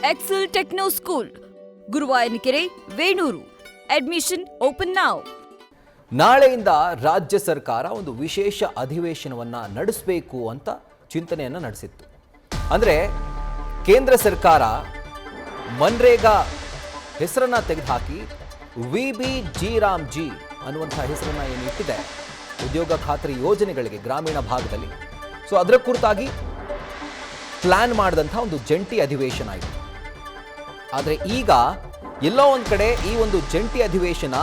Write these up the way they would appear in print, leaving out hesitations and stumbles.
Excel Techno School, Guruvayanakere, Venur. Admission open now. ನಾಳೆಯಿಂದ ರಾಜ್ಯ ಸರ್ಕಾರ ಒಂದು ವಿಶೇಷ ಅಧಿವೇಶನವನ್ನು ನಡೆಸಬೇಕು ಅಂತ ಚಿಂತನೆಯನ್ನು ನಡೆಸಿತ್ತು. ಅಂದರೆ ಕೇಂದ್ರ ಸರ್ಕಾರ ಮನ್ರೇಗಾ ಹೆಸರನ್ನು ತೆಗೆದುಹಾಕಿ VBG ಅನ್ನುವಂಥ ಹೆಸರನ್ನು ಏನು ಇಟ್ಟಿದೆ ಉದ್ಯೋಗ ಖಾತ್ರಿ ಯೋಜನೆಗಳಿಗೆ ಗ್ರಾಮೀಣ ಭಾಗದಲ್ಲಿ, ಸೊ ಅದರ ಕುರಿತಾಗಿ ಪ್ಲಾನ್ ಮಾಡಿದಂಥ ಒಂದು ಜಂಟಿ ಅಧಿವೇಶನ ಇದು. ಆದರೆ ಈಗ ಎಲ್ಲೋ ಒಂದು ಕಡೆ ಈ ಒಂದು ಜಂಟಿ ಅಧಿವೇಶನ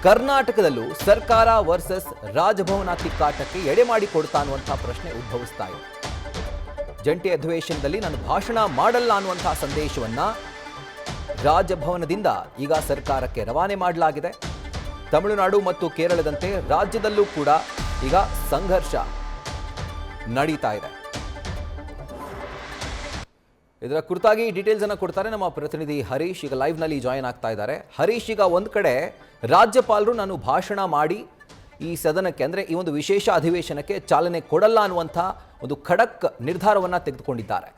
ಕರ್ನಾಟಕದಲ್ಲೂ ಸರ್ಕಾರ ವರ್ಸಸ್ ರಾಜಭವನ ತಿಕ್ಕಾಟಕ್ಕೆ ಎಡೆ ಮಾಡಿಕೊಡ್ತಾ ಅನ್ನುವಂಥ ಪ್ರಶ್ನೆ ಉದ್ಭವಿಸ್ತಾ ಇದೆ. ಜಂಟಿ ಅಧಿವೇಶನದಲ್ಲಿ ನಾನು ಭಾಷಣ ಮಾಡಲ್ಲ ಅನ್ನುವಂಥ ಸಂದೇಶವನ್ನು ರಾಜಭವನದಿಂದ ಈಗ ಸರ್ಕಾರಕ್ಕೆ ರವಾನೆ ಮಾಡಲಾಗಿದೆ. ತಮಿಳುನಾಡು ಮತ್ತು ಕೇರಳದಂತೆ ರಾಜ್ಯದಲ್ಲೂ ಕೂಡ ಈಗ ಸಂಘರ್ಷ ನಡೀತಾ ಇದೆ. ಇದರ ಕುರಿತಾಗಿ ಡೀಟೇಲ್ಸ್ ಅನ್ನು ಕೊಡ್ತಾರೆ ನಮ್ಮ ಪ್ರತಿನಿಧಿ ಹರೀಶ್. ಈಗ ಲೈವ್ ನಲ್ಲಿ ಜಾಯಿನ್ ಆಗ್ತಾ ಇದ್ದಾರೆ. ಹರೀಶ್, ಈಗ ಒಂದ್ ಕಡೆ ರಾಜ್ಯಪಾಲರು ನಾನು ಭಾಷಣ ಮಾಡಿ ಈ ಸದನಕ್ಕೆ ಅಂದ್ರೆ ಈ ಒಂದು ವಿಶೇಷ ಅಧಿವೇಶನಕ್ಕೆ ಚಾಲನೆ ಕೊಡಲ್ಲ ಅನ್ನುವಂಥ ಒಂದು ಖಡಕ್ ನಿರ್ಧಾರವನ್ನ ತೆಗೆದುಕೊಂಡಿದ್ದಾರೆ.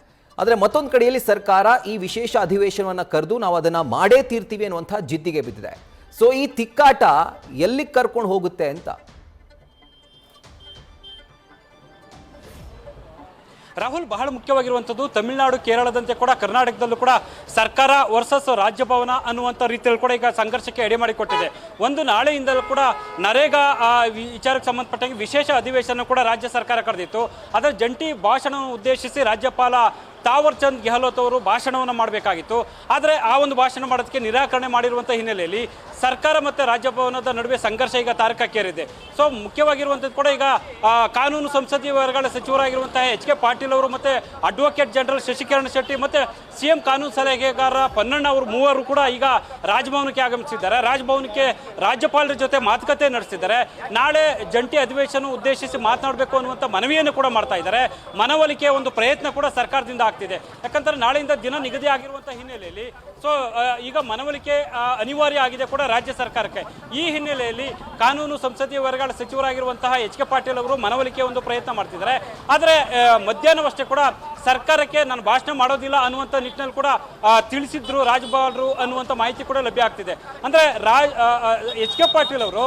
ಆದರೆ ಮತ್ತೊಂದು ಕಡೆಯಲ್ಲಿ ಸರ್ಕಾರ ಈ ವಿಶೇಷ ಅಧಿವೇಶನವನ್ನ ಕರೆದು ನಾವು ಅದನ್ನ ಮಾಡೇ ತೀರ್ತೀವಿ ಅನ್ನುವಂಥ ಜಿದ್ದಿಗೆ ಬಿದ್ದಿದೆ. ಸೊ ಈ ತಿಕ್ಕಾಟ ಎಲ್ಲಿಗೆ ಕರ್ಕೊಂಡು ಹೋಗುತ್ತೆ ಅಂತ? ರಾಹುಲ್, ಬಹಳ ಮುಖ್ಯವಾಗಿರುವಂಥದ್ದು ತಮಿಳುನಾಡು ಕೇರಳದಂತೆ ಕೂಡ ಕರ್ನಾಟಕದಲ್ಲೂ ಕೂಡ ಸರ್ಕಾರ ವರ್ಸಸ್ ರಾಜ್ಯಭವನ ಅನ್ನುವಂಥ ರೀತಿಯಲ್ಲಿ ಕೂಡ ಈಗ ಸಂಘರ್ಷಕ್ಕೆ ಎಡೆ ಮಾಡಿಕೊಟ್ಟಿದೆ. ಒಂದು ನಾಳೆಯಿಂದಲೂ ಕೂಡ ನರೇಗಾ ವಿಚಾರಕ್ಕೆ ಸಂಬಂಧಪಟ್ಟಾಗಿ ವಿಶೇಷ ಅಧಿವೇಶನ ಕೂಡ ರಾಜ್ಯ ಸರ್ಕಾರ ಕರೆದಿತ್ತು. ಅದರ ಜಂಟಿ ಭಾಷಣವನ್ನು ಉದ್ದೇಶಿಸಿ ರಾಜ್ಯಪಾಲ ತಾವರ್ ಚಂದ್ ಗೆಹ್ಲೋಟ್ ಅವರು ಭಾಷಣವನ್ನು ಮಾಡಬೇಕಾಗಿತ್ತು. ಆದರೆ ಆ ಒಂದು ಭಾಷಣ ಮಾಡೋದಕ್ಕೆ ನಿರಾಕರಣೆ ಮಾಡಿರುವಂಥ ಹಿನ್ನೆಲೆಯಲ್ಲಿ ಸರ್ಕಾರ ಮತ್ತು ರಾಜ್ಯಭವನದ ನಡುವೆ ಸಂಘರ್ಷ ಈಗ ತಾರಕಕ್ಕೇರಿದೆ. ಸೊ ಮುಖ್ಯವಾಗಿರುವಂಥದ್ದು ಕೂಡ ಈಗ ಕಾನೂನು ಸಂಸದೀಯ ವ್ಯವಹಾರಗಳ ಸಚಿವರಾಗಿರುವಂತಹ HK ಪಾಟೀಲ್ ಅವರು ಮತ್ತು ಅಡ್ವೊಕೇಟ್ ಜನರಲ್ ಶಶಿಕಿರಣ್ ಶೆಟ್ಟಿ ಮತ್ತು CM ಕಾನೂನು ಸಲಹೆಗಾರ ಪನ್ನಣ್ಣ ಅವರು ಮೂವರು ಕೂಡ ಈಗ ರಾಜಭವನಕ್ಕೆ ಆಗಮಿಸಿದ್ದಾರೆ. ರಾಜಭವನಕ್ಕೆ ರಾಜ್ಯಪಾಲರ ಜೊತೆ ಮಾತುಕತೆ ನಡೆಸಿದ್ದಾರೆ. ನಾಳೆ ಜಂಟಿ ಅಧಿವೇಶನ ಉದ್ದೇಶಿಸಿ ಮಾತನಾಡಬೇಕು ಅನ್ನುವಂಥ ಮನವಿಯನ್ನು ಕೂಡ ಮಾಡ್ತಾ ಇದ್ದಾರೆ. ಮನವೊಲಿಕೆ ಒಂದು ಪ್ರಯತ್ನ ಕೂಡ ಸರ್ಕಾರದಿಂದ ಆಗ್ತಿದೆ. ಯಾಕಂದ್ರೆ ನಾಳೆಯಿಂದ ದಿನ ನಿಗದಿ ಆಗಿರುವಂಥ ಹಿನ್ನೆಲೆಯಲ್ಲಿ ಸೊ ಈಗ ಮನವೊಲಿಕೆ ಅನಿವಾರ್ಯ ಆಗಿದೆ ಕೂಡ ರಾಜ್ಯ ಸರ್ಕಾರಕ್ಕೆ. ಈ ಹಿನ್ನೆಲೆಯಲ್ಲಿ ಕಾನೂನು ಸಂಸದೀಯ ವ್ಯವಹಾರಗಳ ಸಚಿವರಾಗಿರುವಂತಹ HK ಪಾಟೀಲ್ ಅವರು ಮನವೊಲಿಕೆ ಒಂದು ಪ್ರಯತ್ನ ಮಾಡ್ತಿದ್ದಾರೆ. ಆದರೆ ಮಧ್ಯಾಹ್ನವಷ್ಟೇ ಕೂಡ ಸರ್ಕಾರಕ್ಕೆ ನಾನು ಭಾಷಣ ಮಾಡೋದಿಲ್ಲ ಅನ್ನುವಂಥ ನಿಟ್ಟಿನಲ್ಲಿ ಕೂಡ ತಿಳಿಸಿದ್ರು ರಾಜ್ಯಪಾಲರು ಅನ್ನುವಂಥ ಮಾಹಿತಿ ಕೂಡ ಲಭ್ಯ ಆಗ್ತಿದೆ. ಅಂದರೆ HK ಪಾಟೀಲ್ ಅವರು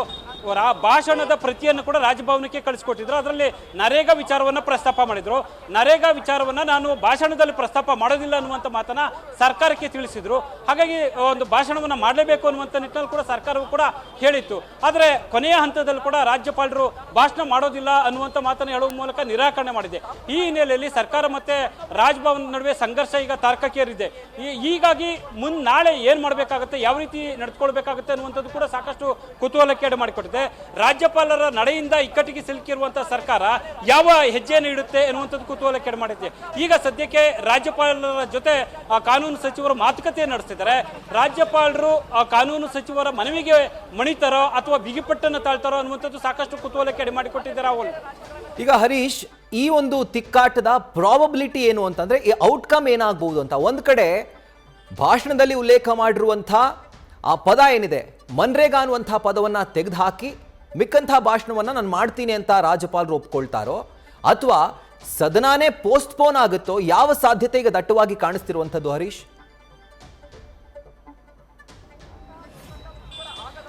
ಭಾಷಣದ ಪ್ರತಿಯನ್ನು ಕೂಡ ರಾಜಭವನಕ್ಕೆ ಕಳಿಸಿಕೊಟ್ಟಿದ್ರು. ಅದರಲ್ಲಿ ನರೇಗಾ ವಿಚಾರವನ್ನು ಪ್ರಸ್ತಾಪ ಮಾಡಿದ್ರು. ನರೇಗಾ ವಿಚಾರವನ್ನು ನಾನು ಭಾಷಣದಲ್ಲಿ ಪ್ರಸ್ತಾಪ ಮಾಡೋದಿಲ್ಲ ಅನ್ನುವಂಥ ಮಾತನ್ನ ಸರ್ಕಾರಕ್ಕೆ ತಿಳಿಸಿದ್ರು. ಹಾಗಾಗಿ ಒಂದು ಭಾಷಣವನ್ನು ಮಾಡಲೇಬೇಕು ಅನ್ನುವಂಥ ನಿಟ್ಟಿನಲ್ಲಿ ಕೂಡ ಸರ್ಕಾರವು ಕೂಡ ಹೇಳಿತ್ತು. ಆದರೆ ಕೊನೆಯ ಹಂತದಲ್ಲಿ ಕೂಡ ರಾಜ್ಯಪಾಲರು ಭಾಷಣ ಮಾಡೋದಿಲ್ಲ ಅನ್ನುವಂಥ ಮಾತನ್ನು ಹೇಳುವ ಮೂಲಕ ನಿರಾಕರಣೆ ಮಾಡಿದೆ. ಈ ಹಿನ್ನೆಲೆಯಲ್ಲಿ ಸರ್ಕಾರ ಮತ್ತೆ ರಾಜಭವನ ನಡುವೆ ಸಂಘರ್ಷ ಈಗ ತಾರಕಕ್ಕೇರಿದೆ. ಹೀಗಾಗಿ ನಾಳೆ ಏನ್ ಮಾಡಬೇಕಾಗುತ್ತೆ, ಯಾವ ರೀತಿ ನಡೆದುಕೊಳ್ಬೇಕಾಗುತ್ತೆ ಅನ್ನುವಂಥದ್ದು ಕೂಡ ಸಾಕಷ್ಟು ಕುತೂಹಲಕ್ಕೆ ಎಡೆ ಮಾಡಿಕೊಟ್ಟಿದೆ. ರಾಜ್ಯಪಾಲರ ನಡೆಯಿಂದ ಇಕ್ಕಟ್ಟಿಗೆ ಸಿಲುಕಿರುವಂತಹ ಸರ್ಕಾರ ಯಾವ ಹೆಜ್ಜೆಯನ್ನು ಇಡುತ್ತೆ ಎನ್ನುವಂಥದ್ದು ಕುತೂಹಲ ಕೆಡೆ ಮಾಡಿದೆ. ಈಗ ಸದ್ಯಕ್ಕೆ ರಾಜ್ಯಪಾಲರ ಜೊತೆ ಕಾನೂನು ಸಚಿವರು ಮಾತುಕತೆ ನಡೆಸ್ತಿದ್ದಾರೆ. ರಾಜ್ಯಪಾಲರು ಕಾನೂನು ಸಚಿವರ ಮನವಿಗೆ ಮಣಿತಾರೋ ಅಥವಾ ಬಿಗಿಪಟ್ಟನ್ನು ತಾಳ್ತಾರೋ ಅನ್ನುವಂಥದ್ದು ಸಾಕಷ್ಟು ಕುತೂಹಲ ಕೆಡೆ ಮಾಡಿಕೊಟ್ಟಿದ್ದಾರೆ. ಅವಳು ಈಗ ಹರೀಶ್, ಈ ಒಂದು ತಿಕ್ಕಾಟದ ಪ್ರಾಬಬಿಲಿಟಿ ಏನು ಅಂತಂದ್ರೆ ಈ ಔಟ್ಕಮ್ ಏನಾಗಬಹುದು ಅಂತ. ಒಂದ್ ಕಡೆ ಭಾಷಣದಲ್ಲಿ ಉಲ್ಲೇಖ ಮಾಡಿರುವಂಥ ಆ ಪದ ಏನಿದೆ ಮನ್ರೇಗಾ ಅನ್ನುವಂಥ ಪದವನ್ನು ತೆಗೆದುಹಾಕಿ ಮಿಕ್ಕಂಥ ಭಾಷಣವನ್ನು ನಾನು ಮಾಡ್ತೀನಿ ಅಂತ ರಾಜ್ಯಪಾಲರು ಒಪ್ಕೊಳ್ತಾರೋ ಅಥವಾ ಸದನಾನೇ ಪೋಸ್ಟ್ಪೋನ್ ಆಗುತ್ತೋ, ಯಾವ ಸಾಧ್ಯತೆ ಈಗ ದಟ್ಟವಾಗಿ ಕಾಣಿಸ್ತಿರುವಂಥದ್ದು ಹರೀಶ್?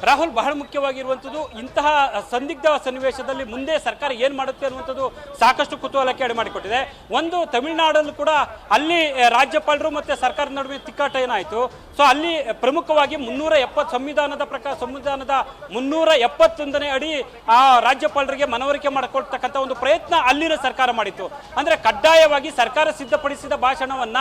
ರಾಹುಲ್, ಬಹಳ ಮುಖ್ಯವಾಗಿರುವಂಥದ್ದು ಇಂತಹ ಸಂದಿಗ್ಧ ಸನ್ನಿವೇಶದಲ್ಲಿ ಮುಂದೆ ಸರ್ಕಾರ ಏನು ಮಾಡುತ್ತೆ ಅನ್ನುವಂಥದ್ದು ಸಾಕಷ್ಟು ಕುತೂಹಲಕ್ಕೆ ಎಡೆ ಮಾಡಿಕೊಟ್ಟಿದೆ. ಒಂದು ತಮಿಳುನಾಡಲ್ಲೂ ಕೂಡ ಅಲ್ಲಿ ರಾಜ್ಯಪಾಲರು ಮತ್ತು ಸರ್ಕಾರದ ನಡುವೆ ತಿಕ್ಕಾಟ ಏನಾಯಿತು. ಸೊ ಅಲ್ಲಿ ಪ್ರಮುಖವಾಗಿ 370 ಸಂವಿಧಾನದ 371ನೇ ಅಡಿ ಆ ರಾಜ್ಯಪಾಲರಿಗೆ ಮನವರಿಕೆ ಮಾಡಿಕೊಳ್ತಕ್ಕಂಥ ಒಂದು ಪ್ರಯತ್ನ ಅಲ್ಲಿನ ಸರ್ಕಾರ ಮಾಡಿತ್ತು. ಅಂದರೆ ಕಡ್ಡಾಯವಾಗಿ ಸರ್ಕಾರ ಸಿದ್ಧಪಡಿಸಿದ ಭಾಷಣವನ್ನ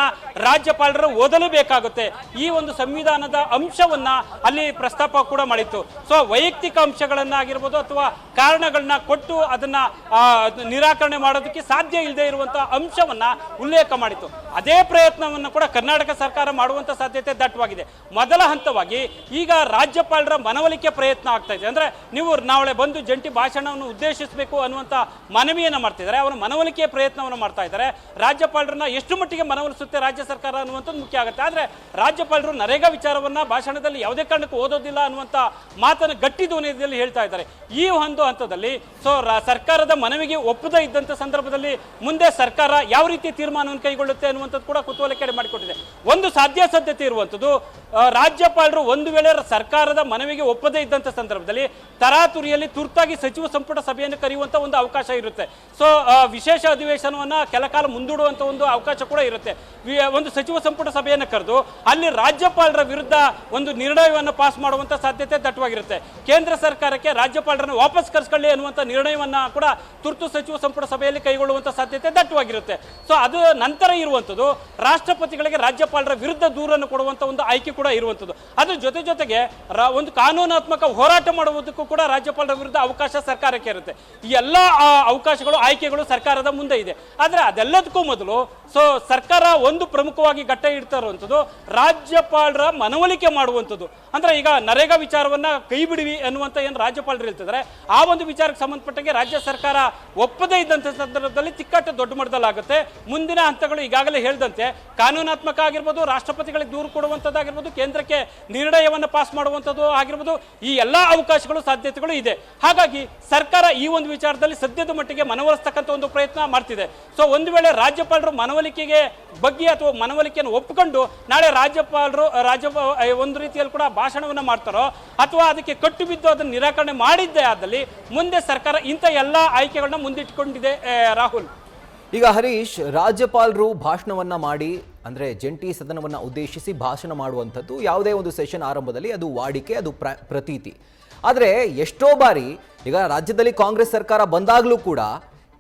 ರಾಜ್ಯಪಾಲರು ಓದಲೇಬೇಕಾಗುತ್ತೆ. ಈ ಒಂದು ಸಂವಿಧಾನದ ಅಂಶವನ್ನ ಅಲ್ಲಿ ಪ್ರಸ್ತಾಪ ಕೂಡ ಮಾಡಿತ್ತು. ಸೊ ವೈಯಕ್ತಿಕ ಅಂಶಗಳನ್ನಾಗಿರ್ಬೋದು ಅಥವಾ ಕಾರಣಗಳನ್ನ ಕೊಟ್ಟು ಅದನ್ನ ನಿರಾಕರಣೆ ಮಾಡೋದಕ್ಕೆ ಸಾಧ್ಯ ಇಲ್ಲದೆ ಇರುವಂತಹ ಅಂಶವನ್ನ ಉಲ್ಲೇಖ ಮಾಡಿತ್ತು. ಅದೇ ಪ್ರಯತ್ನವನ್ನು ಕೂಡ ಕರ್ನಾಟಕ ಸರ್ಕಾರ ಮಾಡುವಂತ ಸಾಧ್ಯತೆ ದಟ್ಟವಾಗಿದೆ. ಮೊದಲ ಹಂತವಾಗಿ ಈಗ ರಾಜ್ಯಪಾಲರ ಮನವೊಲಿಕೆ ಪ್ರಯತ್ನ ಆಗ್ತಾ ಇದೆ. ಅಂದ್ರೆ ನೀವು ನಾಳೆ ಬಂದು ಜಂಟಿ ಭಾಷಣವನ್ನು ಉದ್ದೇಶಿಸಬೇಕು ಅನ್ನುವಂತ ಮನವಿಯನ್ನು ಮಾಡ್ತಿದ್ದಾರೆ. ಅವರ ಮನವೊಲಿಕೆಯ ಪ್ರಯತ್ನವನ್ನು ಮಾಡ್ತಾ ಇದ್ದಾರೆ. ರಾಜ್ಯಪಾಲರನ್ನ ಎಷ್ಟು ಮಟ್ಟಿಗೆ ಮನವೊಲಿಸುತ್ತೆ ರಾಜ್ಯ ಸರ್ಕಾರ ಅನ್ನುವಂಥದ್ದು ಮುಖ್ಯ ಆಗುತ್ತೆ. ಆದ್ರೆ ರಾಜ್ಯಪಾಲರು ನರೇಗಾ ವಿಚಾರವನ್ನ ಭಾಷಣದಲ್ಲಿ ಯಾವುದೇ ಕಾರಣಕ್ಕೂ ಓದೋದಿಲ್ಲ ಅನ್ನುವಂತ ಮಾತನ್ನು ಗಟ್ಟಿ ಧ್ವನಿಯಲ್ಲಿ ಹೇಳ್ತಾ ಇದ್ದಾರೆ. ಈ ಒಂದು ಹಂತದಲ್ಲಿ ಸೊ ಸರ್ಕಾರದ ಮನವಿಗೆ ಒಪ್ಪದೇ ಇದ್ದಂಥ ಸಂದರ್ಭದಲ್ಲಿ ಮುಂದೆ ಸರ್ಕಾರ ಯಾವ ರೀತಿ ತೀರ್ಮಾನವನ್ನು ಕೈಗೊಳ್ಳುತ್ತೆ ಅನ್ನುವಂಥದ್ದು ಕೂಡ ಕುತೂಹಲಕ್ಕೆ ಮಾಡಿಕೊಟ್ಟಿದೆ. ಒಂದು ಸಾಧ್ಯತೆ ಇರುವಂಥದ್ದು, ರಾಜ್ಯಪಾಲರು ಒಂದು ವೇಳೆ ಸರ್ಕಾರದ ಮನವಿಗೆ ಒಪ್ಪದೇ ಇದ್ದಂಥ ಸಂದರ್ಭದಲ್ಲಿ ತರಾತುರಿಯಲ್ಲಿ ತುರ್ತಾಗಿ ಸಚಿವ ಸಂಪುಟ ಸಭೆಯನ್ನು ಕರೆಯುವಂಥ ಒಂದು ಅವಕಾಶ ಇರುತ್ತೆ. ಸೊ ವಿಶೇಷ ಅಧಿವೇಶನವನ್ನು ಕೆಲಕಾಲ ಮುಂದೂಡುವಂಥ ಒಂದು ಅವಕಾಶ ಕೂಡ ಇರುತ್ತೆ. ಒಂದು ಸಚಿವ ಸಂಪುಟ ಸಭೆಯನ್ನು ಕರೆದು ಅಲ್ಲಿ ರಾಜ್ಯಪಾಲರ ವಿರುದ್ಧ ಒಂದು ನಿರ್ಣಯವನ್ನು ಪಾಸ್ ಮಾಡುವಂಥ ಸಾಧ್ಯತೆ ದಟ್ಟವಾಗಿರುತ್ತೆ. ಕೇಂದ್ರ ಸರ್ಕಾರಕ್ಕೆ ರಾಜ್ಯಪಾಲರನ್ನು ವಾಪಸ್ ಕರೆಸ್ಕೊಳ್ಳಿ ಅನ್ನುವಂಥ ನಿರ್ಣಯವನ್ನ ಕೂಡ ತುರ್ತು ಸಚಿವ ಸಂಪುಟ ಸಭೆಯಲ್ಲಿ ಕೈಗೊಳ್ಳುವಂಥ ಸಾಧ್ಯತೆ ದಟ್ಟವಾಗಿರುತ್ತೆ. ಸೊ ಅದು ನಂತರ ಇರುವಂಥದ್ದು ರಾಷ್ಟ್ರಪತಿಗಳಿಗೆ ರಾಜ್ಯಪಾಲರ ವಿರುದ್ಧ ದೂರನ್ನು ಕೊಡುವಂಥ ಒಂದು ಆಯ್ಕೆ ಕೂಡ ಇರುವಂಥದ್ದು. ಅದ್ರ ಜೊತೆಗೆ ಒಂದು ಕಾನೂನಾತ್ಮಕ ಹೋರಾಟ ಮಾಡುವುದಕ್ಕೂ ಕೂಡ ರಾಜ್ಯಪಾಲರ ವಿರುದ್ಧ ಅವಕಾಶ ಸರ್ಕಾರಕ್ಕೆ ಇರುತ್ತೆ. ಈ ಎಲ್ಲ ಅವಕಾಶಗಳು ಆಯ್ಕೆಗಳು ಸರ್ಕಾರದ ಮುಂದೆ ಇದೆ. ಆದರೆ ಅದೆಲ್ಲದಕ್ಕೂ ಮೊದಲು ಸೊ ಸರ್ಕಾರ ಒಂದು ಪ್ರಮುಖವಾಗಿ ಗಟ್ಟ ಇಡ್ತಾ ಇರುವಂಥದ್ದು ರಾಜ್ಯಪಾಲರ ಮನವೊಲಿಕೆ ಮಾಡುವಂಥದ್ದು. ಅಂದ್ರೆ ಈಗ ನರೇಗಾ ವಿಚಾರವನ್ನ ಕೈ ಬಿಡಿವಿ ಅನ್ನುವಂಥ ಏನು ರಾಜ್ಯಪಾಲರು ಹೇಳ್ತಿದ್ದಾರೆ, ಆ ಒಂದು ವಿಚಾರಕ್ಕೆ ಸಂಬಂಧಪಟ್ಟಂಗೆ ರಾಜ್ಯ ಸರ್ಕಾರ ಒಪ್ಪದೇ ಇದ್ದಂಥ ಸಂದರ್ಭದಲ್ಲಿ ತಿಕ್ಕಾಟ ದೊಡ್ಡ ಮಟ್ಟದಲ್ಲಾಗುತ್ತೆ. ಮುಂದಿನ ಹಂತಗಳು ಈಗಾಗಲೇ ಹೇಳಿದಂತೆ ಕಾನೂನಾತ್ಮಕ ಆಗಿರ್ಬೋದು, ರಾಷ್ಟ್ರಪತಿಗಳಿಗೆ ದೂರು ಕೊಡುವಂಥದ್ದಾಗಿರ್ಬೋದು, ಕೇಂದ್ರಕ್ಕೆ ನಿರ್ಣಯವನ್ನು ಪಾಸ್ ಮಾಡುವಂಥದ್ದು ಆಗಿರ್ಬೋದು, ಈ ಎಲ್ಲ ಅವಕಾಶಗಳು ಸಾಧ್ಯತೆಗಳು ಇದೆ. ಹಾಗಾಗಿ ಸರ್ಕಾರ ಈ ಒಂದು ವಿಚಾರದಲ್ಲಿ ಸದ್ಯದ ಮಟ್ಟಿಗೆ ಮನವೊಲಿಸ್ತಕ್ಕಂಥ ಒಂದು ಪ್ರಯತ್ನ ಮಾಡ್ತಿದೆ. ಸೊ ಒಂದು ವೇಳೆ ರಾಜ್ಯಪಾಲರು ಮನವೊಲಿಕೆಗೆ ಬಗ್ಗೆ ಅಥವಾ ಮನವೊಲಿಕೆಯನ್ನು ಒಪ್ಪಿಕೊಂಡು ನಾಳೆ ರಾಜ್ಯಪಾಲರು ಒಂದು ರೀತಿಯಲ್ಲಿ ಕೂಡ ಭಾಷಣವನ್ನು ಮಾಡ್ತಾರೋ ಅಥವಾ ಅದಕ್ಕೆ ಕಟ್ಟು ಬಿದ್ದು ಅದನ್ನು ನಿರಾಕರಣೆ ಮಾಡಿದ್ದೇ ಆದಲ್ಲಿ ಮುಂದೆ ಸರ್ಕಾರ ಇಂಥ ಎಲ್ಲ ಆಯ್ಕೆಗಳನ್ನ ಮುಂದಿಟ್ಕೊಂಡಿದೆ. ರಾಹುಲ್, ಈಗ ಹರೀಶ್, ರಾಜ್ಯಪಾಲರು ಭಾಷಣವನ್ನ ಮಾಡಿ ಅಂದ್ರೆ ಜಂಟಿ ಸದನವನ್ನ ಉದ್ದೇಶಿಸಿ ಭಾಷಣ ಮಾಡುವಂಥದ್ದು ಯಾವುದೇ ಒಂದು ಸೆಷನ್ ಆರಂಭದಲ್ಲಿ ಅದು ವಾಡಿಕೆ, ಅದು ಪ್ರತೀತಿ. ಆದರೆ ಎಷ್ಟೋ ಬಾರಿ ಈಗ ರಾಜ್ಯದಲ್ಲಿ ಕಾಂಗ್ರೆಸ್ ಸರ್ಕಾರ ಬಂದಾಗಲೂ ಕೂಡ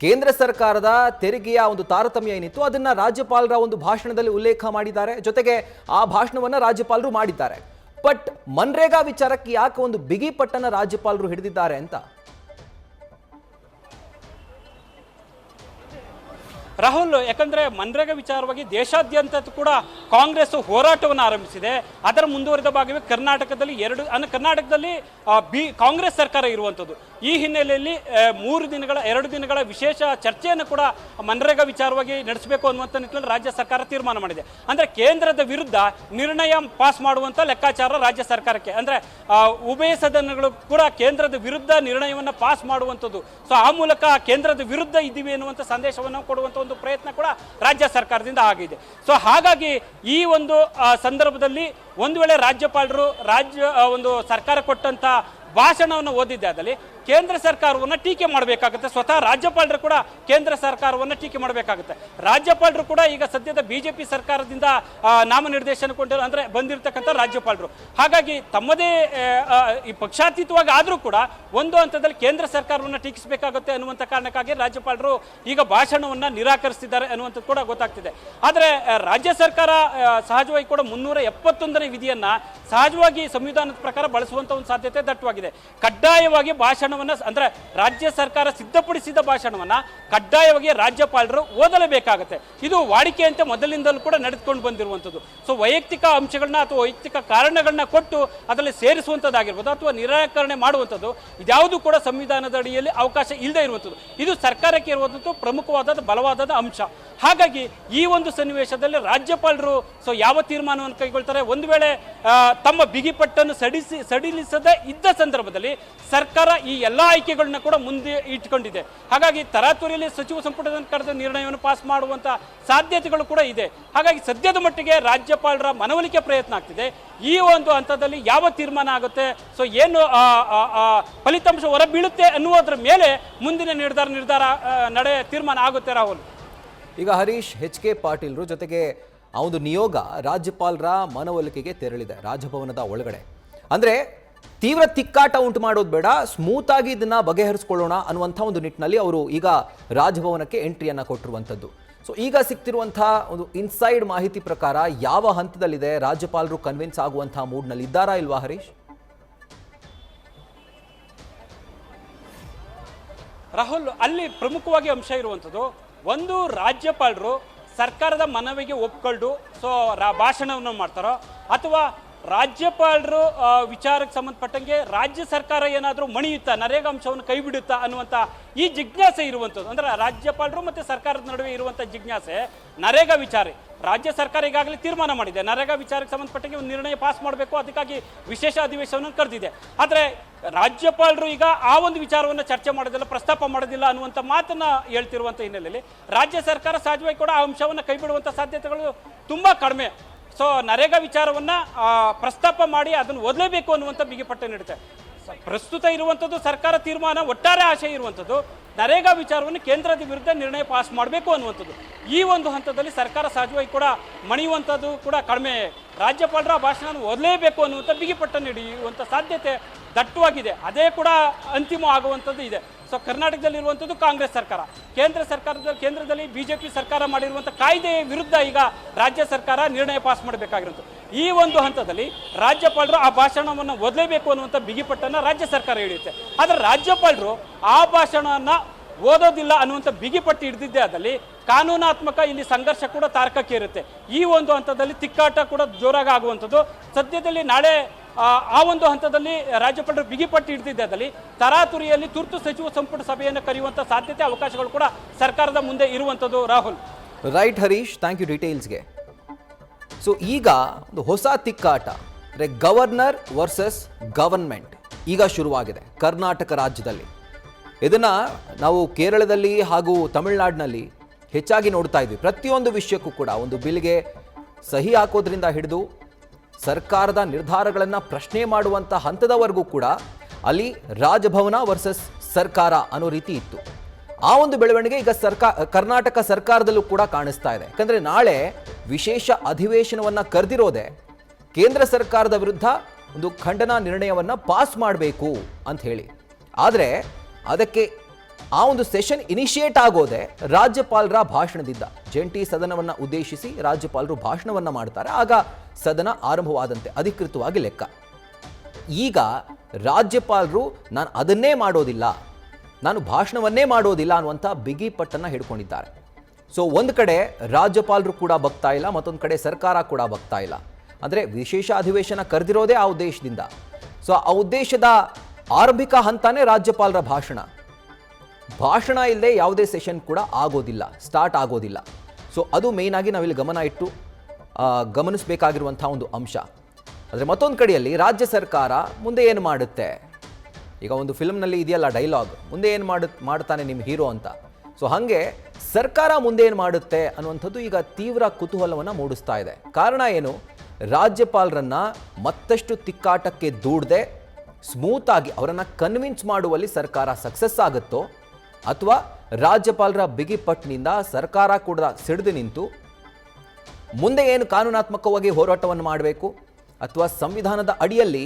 ಕೇಂದ್ರ ಸರ್ಕಾರದ ತೆರಿಗೆಯ ಒಂದು ತಾರತಮ್ಯ ಏನಿತ್ತು ಅದನ್ನ ರಾಜ್ಯಪಾಲರ ಒಂದು ಭಾಷಣದಲ್ಲಿ ಉಲ್ಲೇಖ ಮಾಡಿದ್ದಾರೆ. ಜೊತೆಗೆ ಆ ಭಾಷಣವನ್ನ ರಾಜ್ಯಪಾಲರು ಮಾಡಿದ್ದಾರೆ. ಬಟ್ ಮನ್ರೇಗಾ ವಿಚಾರಕ್ಕೆ ಯಾಕೆ ಒಂದು ಬಿಗಿ ಪಟ್ಟನ್ನ ರಾಜ್ಯಪಾಲರು ಹಿಡಿದಿದ್ದಾರೆ ಅಂತ? ರಾಹುಲ್, ಯಾಕಂದ್ರೆ ಮನ್ರೇಗಾ ವಿಚಾರವಾಗಿ ದೇಶಾದ್ಯಂತ ಕೂಡ ಕಾಂಗ್ರೆಸ್ ಹೋರಾಟವನ್ನು ಆರಂಭಿಸಿದೆ. ಅದರ ಮುಂದುವರಿದ ಭಾಗವೇ ಕರ್ನಾಟಕದಲ್ಲಿ ಕರ್ನಾಟಕದಲ್ಲಿ ಕಾಂಗ್ರೆಸ್ ಸರ್ಕಾರ ಇರುವಂಥದ್ದು. ಈ ಹಿನ್ನೆಲೆಯಲ್ಲಿ 2 ದಿನಗಳ ವಿಶೇಷ ಚರ್ಚೆಯನ್ನು ಕೂಡ ಮನ್ರೇಗಾ ವಿಚಾರವಾಗಿ ನಡೆಸಬೇಕು ಅನ್ನುವಂಥ ನಿಟ್ಟಿನಲ್ಲಿ ರಾಜ್ಯ ಸರ್ಕಾರ ತೀರ್ಮಾನ ಮಾಡಿದೆ. ಅಂದ್ರೆ ಕೇಂದ್ರದ ವಿರುದ್ಧ ನಿರ್ಣಯ ಪಾಸ್ ಮಾಡುವಂಥ ಲೆಕ್ಕಾಚಾರ ರಾಜ್ಯ ಸರ್ಕಾರಕ್ಕೆ, ಅಂದ್ರೆ ಉಭಯ ಸದನಗಳು ಕೂಡ ಕೇಂದ್ರದ ವಿರುದ್ಧ ನಿರ್ಣಯವನ್ನು ಪಾಸ್ ಮಾಡುವಂಥದ್ದು. ಸೊ ಆ ಮೂಲಕ ಕೇಂದ್ರದ ವಿರುದ್ಧ ಇದ್ದೀವಿ ಎನ್ನುವಂಥ ಸಂದೇಶವನ್ನು ಕೊಡುವಂಥ ಒಂದು ಪ್ರಯತ್ನ ಕೂಡ ರಾಜ್ಯ ಸರ್ಕಾರದಿಂದ ಆಗಿದೆ. ಸೊ ಹಾಗಾಗಿ ಈ ಒಂದು ಸಂದರ್ಭದಲ್ಲಿ ಒಂದು ವೇಳೆ ರಾಜ್ಯಪಾಲರು ಒಂದು ಸರ್ಕಾರ ಕೊಟ್ಟಂತ ಭಾಷಣವನ್ನು ಓದಿದ್ದೆ ಆದಲ್ಲಿ ಕೇಂದ್ರ ಸರ್ಕಾರವನ್ನು ಟೀಕೆ ಮಾಡಬೇಕಾಗುತ್ತೆ. ಸ್ವತಃ ರಾಜ್ಯಪಾಲರು ಕೂಡ ಕೇಂದ್ರ ಸರ್ಕಾರವನ್ನು ಟೀಕೆ ಮಾಡಬೇಕಾಗುತ್ತೆ. ರಾಜ್ಯಪಾಲರು ಕೂಡ ಈಗ ಸದ್ಯದ ಬಿಜೆಪಿ ಸರ್ಕಾರದಿಂದ ನಾಮನಿರ್ದೇಶನಗೊಂಡಿರೋ ಅಂದ್ರೆ ಬಂದಿರತಕ್ಕಂಥ ರಾಜ್ಯಪಾಲರು. ಹಾಗಾಗಿ ತಮ್ಮದೇ ಈ ಪಕ್ಷಾತೀತವಾಗಿ ಆದರೂ ಕೂಡ ಒಂದು ಹಂತದಲ್ಲಿ ಕೇಂದ್ರ ಸರ್ಕಾರವನ್ನು ಟೀಕಿಸಬೇಕಾಗುತ್ತೆ ಅನ್ನುವಂಥ ಕಾರಣಕ್ಕಾಗಿ ರಾಜ್ಯಪಾಲರು ಈಗ ಭಾಷಣವನ್ನು ನಿರಾಕರಿಸಿದ್ದಾರೆ ಅನ್ನುವಂಥದ್ದು ಕೂಡ ಗೊತ್ತಾಗ್ತಿದೆ. ಆದರೆ ರಾಜ್ಯ ಸರ್ಕಾರ ಸಹಜವಾಗಿ ಕೂಡ 371ನೇ ವಿಧಿಯನ್ನ ಸಹಜವಾಗಿ ಸಂವಿಧಾನದ ಪ್ರಕಾರ ಬಳಸುವಂಥ ಒಂದು ಸಾಧ್ಯತೆ ದಟ್ಟವಾಗಿದೆ. ಕಡ್ಡಾಯವಾಗಿ ಭಾಷಣವನ್ನು ಅಂದ್ರೆ ರಾಜ್ಯ ಸರ್ಕಾರ ಸಿದ್ಧಪಡಿಸಿದ ಭಾಷಣವನ್ನ ಕಡ್ಡಾಯವಾಗಿ ರಾಜ್ಯಪಾಲರು ಓದಲೇಬೇಕಾಗುತ್ತೆ. ಇದು ವಾಡಿಕೆಯಂತೆ ಮೊದಲಿಂದಲೂ ಕೂಡ ನಡೆದುಕೊಂಡು ಬಂದಿರುವಂಥದ್ದು. ಸೊ ವೈಯಕ್ತಿಕ ಅಂಶಗಳನ್ನ ಅಥವಾ ವೈಯಕ್ತಿಕ ಕಾರಣಗಳನ್ನ ಕೊಟ್ಟು ಅದರಲ್ಲಿ ಸೇರಿಸುವಂಥದ್ದಾಗಿರ್ಬೋದು ಅಥವಾ ನಿರಾಕರಣೆ ಮಾಡುವಂಥದ್ದು ಇದ್ಯಾವುದು ಕೂಡ ಸಂವಿಧಾನದ ಅಡಿಯಲ್ಲಿ ಅವಕಾಶ ಇಲ್ಲದೆ ಇರುವಂಥದ್ದು. ಇದು ಸರ್ಕಾರಕ್ಕೆ ಇರುವಂಥದ್ದು ಪ್ರಮುಖವಾದ ಬಲವಾದ ಅಂಶ. ಹಾಗಾಗಿ ಈ ಒಂದು ಸನ್ನಿವೇಶದಲ್ಲಿ ರಾಜ್ಯಪಾಲರು ಸೊ ಯಾವ ತೀರ್ಮಾನವನ್ನು ಕೈಗೊಳ್ತಾರೆ, ಒಂದು ವೇಳೆ ತಮ್ಮ ಬಿಗಿಪಟ್ಟನ್ನು ಸಡಿಲಿಸದೇ ಇದ್ದ ಸಂದರ್ಭದಲ್ಲಿ ಸರ್ಕಾರ ಈ ಎಲ್ಲ ಆಯ್ಕೆಗಳನ್ನ ಕೂಡ ಮುಂದೆ ಇಟ್ಕೊಂಡಿದೆ. ಹಾಗಾಗಿ ತರಾತುರಿಯಲ್ಲಿ ಸಚಿವ ಸಂಪುಟದಲ್ಲಿ ಕರೆದ ನಿರ್ಣಯವನ್ನು ಪಾಸ್ ಮಾಡುವಂತ ಸಾಧ್ಯತೆಗಳು ಕೂಡ ಇದೆ. ಹಾಗಾಗಿ ಸದ್ಯದ ಮಟ್ಟಿಗೆ ರಾಜ್ಯಪಾಲರ ಮನವೊಲಿಕೆ ಪ್ರಯತ್ನ ಆಗ್ತಿದೆ. ಈ ಒಂದು ಹಂತದಲ್ಲಿ ಯಾವ ತೀರ್ಮಾನ ಆಗುತ್ತೆ, ಸೊ ಏನು ಫಲಿತಾಂಶ ಹೊರಬೀಳುತ್ತೆ ಅನ್ನುವುದರ ಮೇಲೆ ಮುಂದಿನ ನಿರ್ಧಾರ ತೀರ್ಮಾನ ಆಗುತ್ತೆ. ರಾಹುಲ್, ಈಗ ಹರೀಶ್, HK ಪಾಟೀಲ್ರು ಜೊತೆಗೆ ಆ ಒಂದು ನಿಯೋಗ ರಾಜ್ಯಪಾಲರ ಮನವೊಲಿಕೆಗೆ ತೆರಳಿದೆ ರಾಜಭವನದ ಒಳಗಡೆ. ಅಂದ್ರೆ ತೀವ್ರ ತಿಕ್ಕಾಟ ಉಂಟು ಮಾಡೋದು ಬೇಡ, ಸ್ಮೂತ್ ಆಗಿ ಇದನ್ನ ಬಗೆಹರಿಸ್ಕೊಳ್ಳೋಣ ಅನ್ನುವಂಥ ಒಂದು ನಿಟ್ಟಿನಲ್ಲಿ ಅವರು ಈಗ ರಾಜಭವನಕ್ಕೆ ಎಂಟ್ರಿಯನ್ನ ಕೊಟ್ಟಿರುವಂಥದ್ದು. ಸೊ ಈಗ ಸಿಗ್ತಿರುವಂತಹ ಒಂದು ಇನ್ಸೈಡ್ ಮಾಹಿತಿ ಪ್ರಕಾರ ಯಾವ ಹಂತದಲ್ಲಿದೆ, ರಾಜ್ಯಪಾಲರು ಕನ್ವಿನ್ಸ್ ಆಗುವಂತಹ ಮೂಡ್ನಲ್ಲಿ ಇದ್ದಾರಾ ಇಲ್ವಾ ಹರೀಶ್? ರಾಹುಲ್, ಅಲ್ಲಿ ಪ್ರಮುಖವಾಗಿ ಅಂಶ ಇರುವಂಥದ್ದು ಒಂದು, ರಾಜ್ಯಪಾಲರು ಸರ್ಕಾರದ ಮನವಿಗೆ ಒಪ್ಕೊಂಡು ಸೊ ಭಾಷಣವನ್ನು ಮಾಡ್ತಾರೋ ಅಥವಾ ರಾಜ್ಯಪಾಲರು ವಿಚಾರಕ್ಕೆ ಸಂಬಂಧಪಟ್ಟಂಗೆ ರಾಜ್ಯ ಸರ್ಕಾರ ಏನಾದರೂ ಮಣಿಯುತ್ತಾ ನರೇಗಾ ಅಂಶವನ್ನು ಕೈ ಬಿಡುತ್ತಾ ಅನ್ನುವಂಥ ಈ ಜಿಜ್ಞಾಸೆ ಇರುವಂಥದ್ದು. ಅಂದರೆ ರಾಜ್ಯಪಾಲರು ಮತ್ತು ಸರ್ಕಾರದ ನಡುವೆ ಇರುವಂಥ ಜಿಜ್ಞಾಸೆ ನರೇಗಾ ವಿಚಾರ. ರಾಜ್ಯ ಸರ್ಕಾರ ಈಗಾಗಲೇ ತೀರ್ಮಾನ ಮಾಡಿದೆ, ನರೇಗಾ ವಿಚಾರಕ್ಕೆ ಸಂಬಂಧಪಟ್ಟಂಗೆ ಒಂದು ನಿರ್ಣಯ ಪಾಸ್ ಮಾಡಬೇಕು, ಅದಕ್ಕಾಗಿ ವಿಶೇಷ ಅಧಿವೇಶನವನ್ನು ಕರೆದಿದೆ. ಆದರೆ ರಾಜ್ಯಪಾಲರು ಈಗ ಆ ಒಂದು ವಿಚಾರವನ್ನು ಚರ್ಚೆ ಮಾಡೋದಿಲ್ಲ, ಪ್ರಸ್ತಾಪ ಮಾಡೋದಿಲ್ಲ ಅನ್ನುವಂಥ ಮಾತನ್ನು ಹೇಳ್ತಿರುವಂಥ ಹಿನ್ನೆಲೆಯಲ್ಲಿ ರಾಜ್ಯ ಸರ್ಕಾರ ಸಹಜವಾಗಿ ಕೂಡ ಆ ಅಂಶವನ್ನು ಕೈ ಬಿಡುವಂಥ ಸಾಧ್ಯತೆಗಳು ತುಂಬ ಕಡಿಮೆ. ಸೊ ನರೇಗಾ ವಿಚಾರವನ್ನು ಪ್ರಸ್ತಾಪ ಮಾಡಿ ಅದನ್ನು ಓದಲೇಬೇಕು ಅನ್ನುವಂಥ ಬಿಗಿಪಟ್ಟು ನೀಡುತ್ತೆ. ಪ್ರಸ್ತುತ ಇರುವಂಥದ್ದು ಸರ್ಕಾರ ತೀರ್ಮಾನ, ಒಟ್ಟಾರೆ ಆಶಯ ಇರುವಂಥದ್ದು ನರೇಗಾ ವಿಚಾರವನ್ನು ಕೇಂದ್ರದ ವಿರುದ್ಧ ನಿರ್ಣಯ ಪಾಸ್ ಮಾಡಬೇಕು ಅನ್ನುವಂಥದ್ದು. ಈ ಒಂದು ಹಂತದಲ್ಲಿ ಸರ್ಕಾರ ಸಹಜವಾಗಿ ಕೂಡ ಮಣಿಯುವಂಥದ್ದು ಕೂಡ ಕಡಿಮೆ. ರಾಜ್ಯಪಾಲರ ಭಾಷಣ ಓದಲೇಬೇಕು ಅನ್ನುವಂಥ ಬಿಗಿಪಟ್ಟನ್ನು ಹಿಡಿಯುವಂಥ ಸಾಧ್ಯತೆ ದಟ್ಟವಾಗಿದೆ. ಅದೇ ಕೂಡ ಅಂತಿಮ ಆಗುವಂಥದ್ದು ಇದೆ. ಸೊ ಕರ್ನಾಟಕದಲ್ಲಿರುವಂಥದ್ದು ಕಾಂಗ್ರೆಸ್ ಸರ್ಕಾರ, ಕೇಂದ್ರದಲ್ಲಿ ಬಿಜೆಪಿ ಸರ್ಕಾರ ಮಾಡಿರುವಂಥ ಕಾಯ್ದೆಯ ವಿರುದ್ಧ ಈಗ ರಾಜ್ಯ ಸರ್ಕಾರ ನಿರ್ಣಯ ಪಾಸ್ ಮಾಡಬೇಕಾಗಿರುವಂಥದ್ದು. ಈ ಒಂದು ಹಂತದಲ್ಲಿ ರಾಜ್ಯಪಾಲರು ಆ ಭಾಷಣವನ್ನು ಓದಲೇಬೇಕು ಅನ್ನುವಂಥ ಬಿಗಿಪಟ್ಟನ್ನು ರಾಜ್ಯ ಸರ್ಕಾರ ಹಿಡಿಯುತ್ತೆ. ಆದರೆ ರಾಜ್ಯಪಾಲರು ಆ ಭಾಷಣವನ್ನು ಓದೋದಿಲ್ಲ ಅನ್ನುವಂಥ ಬಿಗಿಪಟ್ಟು ಹಿಡಿದಿದ್ದೇ ಆದಲ್ಲಿ ಕಾನೂನಾತ್ಮಕ ಇಲ್ಲಿ ಸಂಘರ್ಷ ಕೂಡ ತಾರಕಕ್ಕೆ ಇರುತ್ತೆ. ಈ ಒಂದು ಹಂತದಲ್ಲಿ ತಿಕ್ಕಾಟ ಕೂಡ ಜೋರಾಗಿ ಆಗುವಂಥದ್ದು. ಸದ್ಯದಲ್ಲಿ ನಾಳೆ ಆ ಒಂದು ಹಂತದಲ್ಲಿ ರಾಜ್ಯಪಾಲರು ಬಿಗಿಪಟ್ಟು ಹಿಡಿದಿದ್ದಲ್ಲಿ ತರಾತುರಿಯಲ್ಲಿ ತುರ್ತು ಸಚಿವ ಸಂಪುಟ ಸಭೆಯನ್ನು ಕರೆಯುವಂಥ ಸಾಧ್ಯತೆ, ಅವಕಾಶಗಳು ಕೂಡ ಸರ್ಕಾರದ ಮುಂದೆ ಇರುವಂಥದ್ದು. Rahul. Right Harish, thank you ಡೀಟೇಲ್ಸ್ಗೆ. ಸೊ ಈಗ ಒಂದು ಹೊಸ ತಿಕ್ಕಾಟ ಅಂದರೆ ಗವರ್ನರ್ ವರ್ಸಸ್ ಗವರ್ನ್ಮೆಂಟ್ ಈಗ ಶುರುವಾಗಿದೆ ಕರ್ನಾಟಕ ರಾಜ್ಯದಲ್ಲಿ. ಇದನ್ನು ನಾವು ಕೇರಳದಲ್ಲಿ ಹಾಗೂ ತಮಿಳುನಾಡಿನಲ್ಲಿ ಹೆಚ್ಚಾಗಿ ನೋಡ್ತಾ ಇದ್ವಿ. ಪ್ರತಿಯೊಂದು ವಿಷಯಕ್ಕೂ ಕೂಡ ಒಂದು ಬಿಲ್ಗೆ ಸಹಿ ಹಾಕೋದ್ರಿಂದ ಹಿಡಿದು ಸರ್ಕಾರದ ನಿರ್ಧಾರಗಳನ್ನು ಪ್ರಶ್ನೆ ಮಾಡುವಂಥ ಹಂತದವರೆಗೂ ಕೂಡ ಅಲ್ಲಿ ರಾಜಭವನ ವರ್ಸಸ್ ಸರ್ಕಾರ ಅನ್ನೋ ರೀತಿ ಇತ್ತು. ಆ ಒಂದು ಬೆಳವಣಿಗೆ ಈಗ ಕರ್ನಾಟಕ ಸರ್ಕಾರದಲ್ಲೂ ಕೂಡ ಕಾಣಿಸ್ತಾ ಇದೆ. ಯಾಕಂದರೆ ನಾಳೆ ವಿಶೇಷ ಅಧಿವೇಶನವನ್ನು ಕರೆದಿರೋದೆ ಕೇಂದ್ರ ಸರ್ಕಾರದ ವಿರುದ್ಧ ಒಂದು ಖಂಡನಾ ನಿರ್ಣಯವನ್ನು ಪಾಸ್ ಮಾಡಬೇಕು ಅಂತ ಹೇಳಿ. ಆದರೆ ಅದಕ್ಕೆ ಆ ಒಂದು ಸೆಷನ್ ಇನಿಷಿಯೇಟ್ ಆಗೋದೆ ರಾಜ್ಯಪಾಲರ ಭಾಷಣದಿಂದ. ಜಂಟಿ ಸದನವನ್ನು ಉದ್ದೇಶಿಸಿ ರಾಜ್ಯಪಾಲರು ಭಾಷಣವನ್ನು ಮಾಡ್ತಾರೆ, ಆಗ ಸದನ ಆರಂಭವಾದಂತೆ ಅಧಿಕೃತವಾಗಿ ಲೆಕ್ಕ. ಈಗ ರಾಜ್ಯಪಾಲರು ನಾನು ಅದನ್ನೇ ಮಾಡೋದಿಲ್ಲ, ನಾನು ಭಾಷಣವನ್ನೇ ಮಾಡೋದಿಲ್ಲ ಅನ್ನುವಂಥ ಬಿಗಿ ಪಟ್ಟನ್ನು ಹಿಡ್ಕೊಂಡಿದ್ದಾರೆ. ಸೊ ಒಂದು ಕಡೆ ರಾಜ್ಯಪಾಲರು ಕೂಡ ಬಗ್ತಾ ಇಲ್ಲ, ಮತ್ತೊಂದು ಕಡೆ ಸರ್ಕಾರ ಕೂಡ ಬಗ್ತಾ ಇಲ್ಲ. ಅಂದರೆ ವಿಶೇಷ ಅಧಿವೇಶನ ಕರೆದಿರೋದೇ ಆ ಉದ್ದೇಶದಿಂದ. ಸೊ ಆ ಉದ್ದೇಶದ ಆರಂಭಿಕ ಹಂತನೇ ರಾಜ್ಯಪಾಲರ ಭಾಷಣ ಇಲ್ಲದೆ ಯಾವುದೇ ಸೆಷನ್ ಕೂಡ ಆಗೋದಿಲ್ಲ, ಸ್ಟಾರ್ಟ್ ಆಗೋದಿಲ್ಲ. ಸೊ ಅದು ಮೇಯ್ನಾಗಿ ನಾವಿಲ್ಲಿ ಗಮನಿಸಬೇಕಾಗಿರುವಂಥ ಒಂದು ಅಂಶ. ಆದರೆ ಮತ್ತೊಂದು ಕಡೆಯಲ್ಲಿ ರಾಜ್ಯ ಸರ್ಕಾರ ಮುಂದೆ ಏನು ಮಾಡುತ್ತೆ? ಈಗ ಒಂದು ಫಿಲ್ಮ್ನಲ್ಲಿ ಇದೆಯಲ್ಲ ಡೈಲಾಗ್, ಮುಂದೆ ಏನು ಮಾಡ್ತಾನೆ ನಿಮ್ಮ ಹೀರೋ ಅಂತ. ಸೊ ಹಾಗೆ ಸರ್ಕಾರ ಮುಂದೆ ಏನು ಮಾಡುತ್ತೆ ಅನ್ನುವಂಥದ್ದು ಈಗ ತೀವ್ರ ಕುತೂಹಲವನ್ನು ಮೂಡಿಸ್ತಾ ಇದೆ. ಕಾರಣ ಏನು? ರಾಜ್ಯಪಾಲರನ್ನ ಮತ್ತಷ್ಟು ತಿಕ್ಕಾಟಕ್ಕೆ ದೂಡದೆ ಸ್ಮೂತಾಗಿ ಅವರನ್ನು ಕನ್ವಿನ್ಸ್ ಮಾಡುವಲ್ಲಿ ಸರ್ಕಾರ ಸಕ್ಸಸ್ ಆಗುತ್ತೋ, ಅಥವಾ ರಾಜ್ಯಪಾಲರ ಬಿಗಿಪಟ್ಟಿನಿಂದ ಸರ್ಕಾರ ಕೂಡ ಸಿಡಿದು ನಿಂತು ಮುಂದೆ ಏನು ಕಾನೂನಾತ್ಮಕವಾಗಿ ಹೋರಾಟವನ್ನು ಮಾಡಬೇಕು ಅಥವಾ ಸಂವಿಧಾನದ ಅಡಿಯಲ್ಲಿ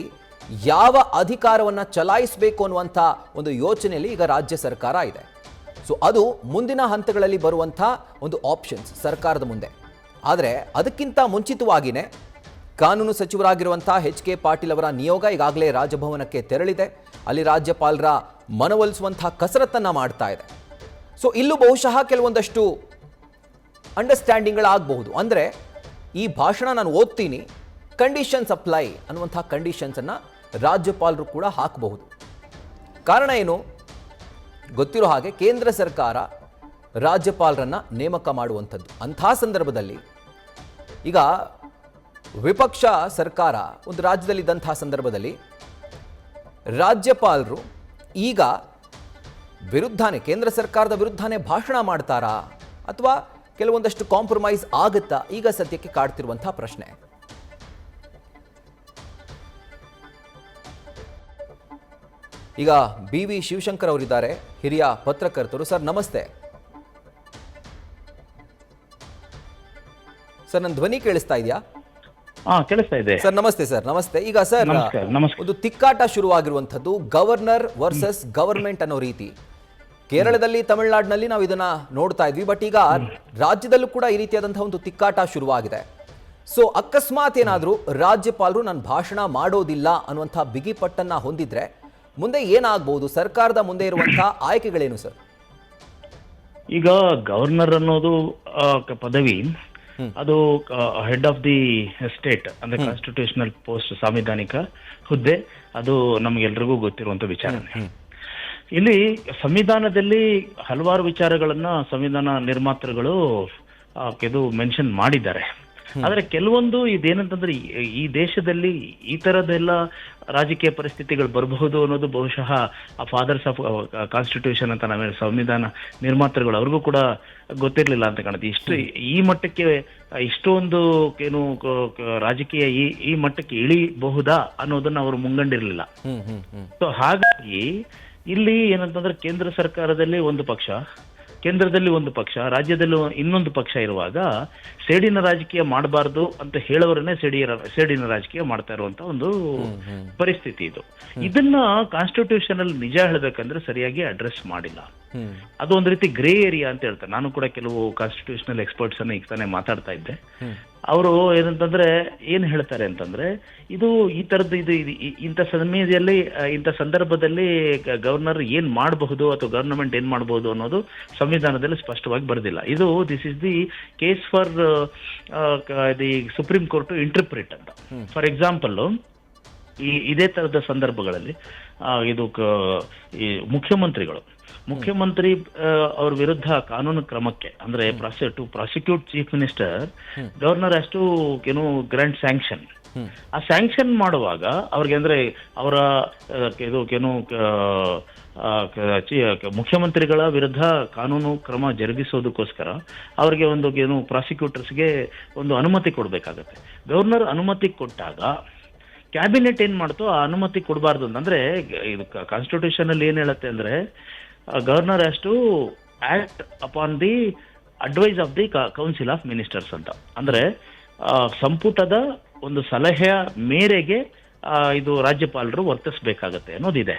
ಯಾವ ಅಧಿಕಾರವನ್ನು ಚಲಾಯಿಸಬೇಕು ಅನ್ನುವಂಥ ಒಂದು ಯೋಚನೆಯಲ್ಲಿ ಈಗ ರಾಜ್ಯ ಸರ್ಕಾರ ಇದೆ. ಸೊ ಅದು ಮುಂದಿನ ಹಂತಗಳಲ್ಲಿ ಬರುವಂಥ ಒಂದು ಆಪ್ಷನ್ಸ್ ಸರ್ಕಾರದ ಮುಂದೆ. ಆದರೆ ಅದಕ್ಕಿಂತ ಮುಂಚಿತವಾಗಿಯೇ ಕಾನೂನು ಸಚಿವರಾಗಿರುವಂಥ HK ಪಾಟೀಲ್ ಅವರ ನಿಯೋಗ ಈಗಾಗಲೇ ರಾಜಭವನಕ್ಕೆ ತೆರಳಿದೆ. ಅಲ್ಲಿ ರಾಜ್ಯಪಾಲರ ಮನವೊಲಿಸುವಂಥ ಕಸರತ್ತನ್ನು ಮಾಡ್ತಾ ಇದೆ. ಸೊ ಇಲ್ಲೂ ಬಹುಶಃ ಕೆಲವೊಂದಷ್ಟು ಅಂಡರ್ಸ್ಟ್ಯಾಂಡಿಂಗ್ಗಳಾಗಬಹುದು. ಅಂದರೆ ಈ ಭಾಷಣ ನಾನು ಓದ್ತೀನಿ, ಕಂಡೀಷನ್ಸ್ ಅಪ್ಲೈ ಅನ್ನುವಂಥ ಕಂಡೀಷನ್ಸನ್ನು ರಾಜ್ಯಪಾಲರು ಕೂಡ ಹಾಕಬಹುದು. ಕಾರಣ ಏನು? ಗೊತ್ತಿರೋ ಹಾಗೆ ಕೇಂದ್ರ ಸರ್ಕಾರ ರಾಜ್ಯಪಾಲರನ್ನು ನೇಮಕ ಮಾಡುವಂಥದ್ದು. ಅಂಥ ಸಂದರ್ಭದಲ್ಲಿ ಈಗ ವಿಪಕ್ಷ ಸರ್ಕಾರ ಒಂದು ರಾಜ್ಯದಲ್ಲಿದ್ದಂಥ ಸಂದರ್ಭದಲ್ಲಿ ರಾಜ್ಯಪಾಲರು ಈಗ ವಿರುದ್ಧನೇ, ಕೇಂದ್ರ ಸರ್ಕಾರದ ವಿರುದ್ಧನೇ ಭಾಷಣ ಮಾಡ್ತಾರಾ ಅಥವಾ ಕೆಲವೊಂದಷ್ಟು ಕಾಂಪ್ರಮೈಸ್ ಆಗುತ್ತಾ? ಈಗ ಸದ್ಯಕ್ಕೆ ಕಾಡ್ತಿರುವಂಥ ಪ್ರಶ್ನೆ. ಈಗ BV ಶಿವಶಂಕರ್ ಅವರಿದ್ದಾರೆ, ಹಿರಿಯ ಪತ್ರಕರ್ತರು. ಸರ್ ನಮಸ್ತೆ. ಸರ್ ನನ್ನ ಧ್ವನಿ ಕೇಳಿಸ್ತಾ ಇದೆಯಾ? ಕೇಳಿಸ್ತಾ ಇದೆ ಸರ್. ನಮಸ್ತೆ ಸರ್. ನಮಸ್ತೆ. ಈಗ ಸರ್ ಒಂದು ತಿಕ್ಕಾಟ ಶುರುವಾಗಿರುವಂಥದ್ದು ಗವರ್ನರ್ ವರ್ಸಸ್ ಗವರ್ಮೆಂಟ್ ಅನ್ನೋ ರೀತಿ. ಕೇರಳದಲ್ಲಿ ತಮಿಳುನಾಡಿನಲ್ಲಿ ನಾವು ಇದನ್ನ ನೋಡ್ತಾ ಇದ್ವಿ, ಬಟ್ ಈಗ ರಾಜ್ಯದಲ್ಲೂ ಕೂಡ ಈ ರೀತಿಯಾದಂತಹ ಒಂದು ತಿಕ್ಕಾಟ ಶುರುವಾಗಿದೆ. ಸೊ ಅಕಸ್ಮಾತ್ ಏನಾದರೂ ರಾಜ್ಯಪಾಲರು ನಾನು ಭಾಷಣ ಮಾಡೋದಿಲ್ಲ ಅನ್ನುವಂಥ ಬಿಗಿಪಟ್ಟನ್ನ ಹೊಂದಿದ್ರೆ ಮುಂದೆ ಏನಾಗಬಹುದು? ಸರ್ಕಾರದ ಮುಂದೆ ಇರುವಂತಹ ಆಯ್ಕೆಗಳೇನು ಸರ್? ಈಗ ಗವರ್ನರ್ ಅನ್ನೋದು ಪದವಿ ಅದು ಹೆಡ್ ಆಫ್ ದಿ ಸ್ಟೇಟ್ ಅಂದ್ರೆ ಕಾನ್ಸ್ಟಿಟ್ಯೂಷನಲ್ ಪೋಸ್ಟ್, ಸಾಂವಿಧಾನಿಕ ಹುದ್ದೆ. ಅದು ನಮ್ಗೆಲ್ರಿಗೂ ಗೊತ್ತಿರುವಂತ ವಿಚಾರನೆ. ಇಲ್ಲಿ ಸಂವಿಧಾನದಲ್ಲಿ ಹಲವಾರು ವಿಚಾರಗಳನ್ನ ಸಂವಿಧಾನ ನಿರ್ಮಾತೃಗಳು ಇದು ಮೆನ್ಷನ್ ಮಾಡಿದ್ದಾರೆ. ಆದ್ರೆ ಕೆಲವೊಂದು ಇದೇನಂತಂದ್ರೆ ಈ ದೇಶದಲ್ಲಿ ಈ ತರದೆಲ್ಲ ರಾಜಕೀಯ ಪರಿಸ್ಥಿತಿಗಳು ಬರಬಹುದು ಅನ್ನೋದು ಬಹುಶಃ ಆ ಫಾದರ್ಸ್ ಆಫ್ ಕಾನ್ಸ್ಟಿಟ್ಯೂಷನ್ ಅಂತ ನಾವೇ ಸಂವಿಧಾನ ನಿರ್ಮಾತೃಗಳು ಅವ್ರಿಗೂ ಕೂಡ ಗೊತ್ತಿರ್ಲಿಲ್ಲ ಅಂತ ಕಾಣುತ್ತೆ. ಈ ಮಟ್ಟಕ್ಕೆ ಇಷ್ಟೊಂದು ಏನು ರಾಜಕೀಯ ಈ ಮಟ್ಟಕ್ಕೆ ಇಳಿಬಹುದಾ ಅನ್ನೋದನ್ನ ಅವರು ಮುಂಗಂಡಿರ್ಲಿಲ್ಲ. ಸೊ ಹಾಗಾಗಿ ಇಲ್ಲಿ ಏನಂತಂದ್ರೆ ಕೇಂದ್ರ ಸರ್ಕಾರದಲ್ಲಿ ಒಂದು ಪಕ್ಷ, ಕೇಂದ್ರದಲ್ಲಿ ಒಂದು ಪಕ್ಷ, ರಾಜ್ಯದಲ್ಲಿ ಇನ್ನೊಂದು ಪಕ್ಷ ಇರುವಾಗ ಸೇಡಿನ ರಾಜಕೀಯ ಮಾಡಬಾರ್ದು ಅಂತ ಹೇಳೋರನ್ನೇ ಸೇಡಿನ ರಾಜಕೀಯ ಮಾಡ್ತಾ ಇರುವಂತ ಒಂದು ಪರಿಸ್ಥಿತಿ ಇದು. ಇದನ್ನ ಕಾನ್ಸ್ಟಿಟ್ಯೂಷನ್ ಅಲ್ಲಿ ನಿಜ ಹೇಳ್ಬೇಕಂದ್ರೆ ಸರಿಯಾಗಿ ಅಡ್ರೆಸ್ ಮಾಡಿಲ್ಲ. ಅದು ಒಂದು ರೀತಿ ಗ್ರೇ ಏರಿಯಾ ಅಂತ ಹೇಳ್ತಾರೆ. ನಾನು ಕೂಡ ಕೆಲವು ಕಾನ್ಸ್ಟಿಟ್ಯೂಷನಲ್ ಎಕ್ಸ್ಪರ್ಟ್ಸ್ ಅನ್ನ ಈಗ ತಾನೇ ಮಾತಾಡ್ತಾ ಇದ್ದೆ. ಅವರು ಏನಂತಂದ್ರೆ ಏನ್ ಹೇಳ್ತಾರೆ ಅಂತಂದ್ರೆ ಇದು ಈ ತರದ್ದು ಇಂಥ ಸಮಯದಲ್ಲಿ ಇಂಥ ಸಂದರ್ಭದಲ್ಲಿ ಗವರ್ನರ್ ಏನ್ ಮಾಡಬಹುದು ಅಥವಾ ಗವರ್ನಮೆಂಟ್ ಏನ್ ಮಾಡಬಹುದು ಅನ್ನೋದು ಸಂವಿಧಾನದಲ್ಲಿ ಸ್ಪಷ್ಟವಾಗಿ ಬರೆದಿಲ್ಲ. ಇದು this is the case for the supreme court interpret ಅಂತ. ಫಾರ್ ಎಕ್ಸಾಂಪಲ್ ಇದೇ ತರದ ಸಂದರ್ಭಗಳಲ್ಲಿ ಇದು ಈ ಮುಖ್ಯಮಂತ್ರಿ ಅವ್ರ ವಿರುದ್ಧ ಕಾನೂನು ಕ್ರಮಕ್ಕೆ ಅಂದ್ರೆ to prosecute chief minister, governor has to grant sanction. ಆ ಸ್ಯಾಂಕ್ಷನ್ ಮಾಡುವಾಗ ಅವ್ರಿಗೆ ಅಂದ್ರೆ ಅವರ ಮುಖ್ಯಮಂತ್ರಿಗಳ ವಿರುದ್ಧ ಕಾನೂನು ಕ್ರಮ ಜರುಗಿಸೋದಕ್ಕೋಸ್ಕರ ಅವ್ರಿಗೆ ಒಂದು ಪ್ರಾಸಿಕ್ಯೂಟರ್ಸ್ಗೆ ಒಂದು ಅನುಮತಿ ಕೊಡ್ಬೇಕಾಗತ್ತೆ. ಗವರ್ನರ್ ಅನುಮತಿ ಕೊಟ್ಟಾಗ ಕ್ಯಾಬಿನೆಟ್ ಏನ್ ಮಾಡ್ತು, ಆ ಅನುಮತಿ ಕೊಡಬಾರ್ದು ಅಂದ್ರೆ ಇದು ಕಾನ್ಸ್ಟಿಟ್ಯೂಷನ್ ಅಲ್ಲಿ ಏನ್ ಹೇಳುತ್ತೆ ಅಂದ್ರೆ governor has to act upon the advice of the council of ministers ಅಂತ. ಅಂದ್ರೆ ಸಂಪುಟದ ಒಂದು ಸಲಹೆಯ ಮೇರೆಗೆ ಇದು ರಾಜ್ಯಪಾಲರು ವರ್ತಿಸಬೇಕಾಗತ್ತೆ ಅನ್ನೋದಿದೆ.